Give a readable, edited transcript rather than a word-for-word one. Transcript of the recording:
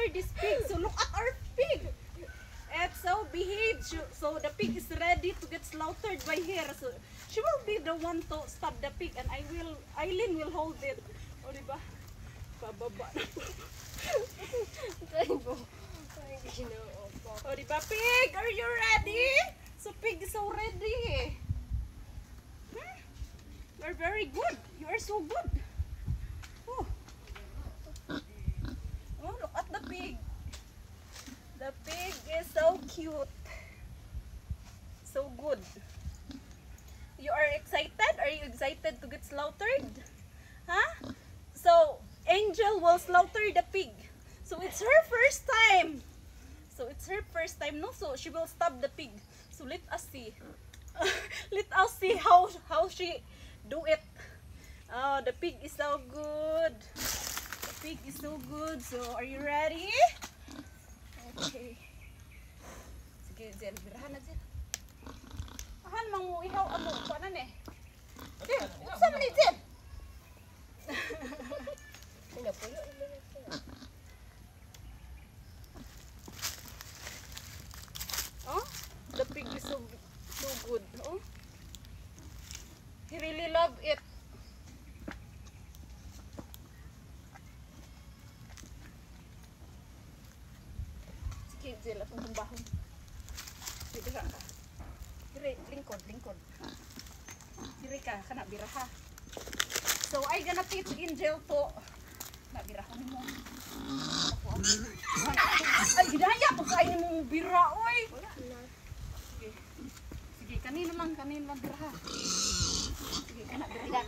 slaughter this pig. So look at our pig. It's so behaved. So the pig is ready to get slaughtered by her. So she will be the one to stab the pig, and Eileen will hold it. O diba? Bababa na po. O diba, pig? Are you ready? So pig is so ready. You're very good. You are so good. Oh. Oh, look at the pig. The pig is so cute. So good. You are excited? Are you excited to get slaughtered? Huh? So, Angel will slaughter the pig. So, it's her first time. So, no? So, she will stab the pig. So, let us see. Let us see how she do it. Oh, the pig is so good. The pig is so good. So, are you ready? Okay. Sige, Zen. Birahan na, Zen. Ahan, mangu ihaw amo. Paano eh? Zen, unsa man ni Zen? Oh, the pig is so good. Oh, he really love it. Sige, Zel, akong tumbahon. Sige ka. Dire, lingkod. Dire ka, kana biraha. So, I gonna teach Angel to nabirahan mo. Ay, ginaya ko kain mo bira, oy. Sige. Sige, kanino lang biraha. Sige, kana biraha.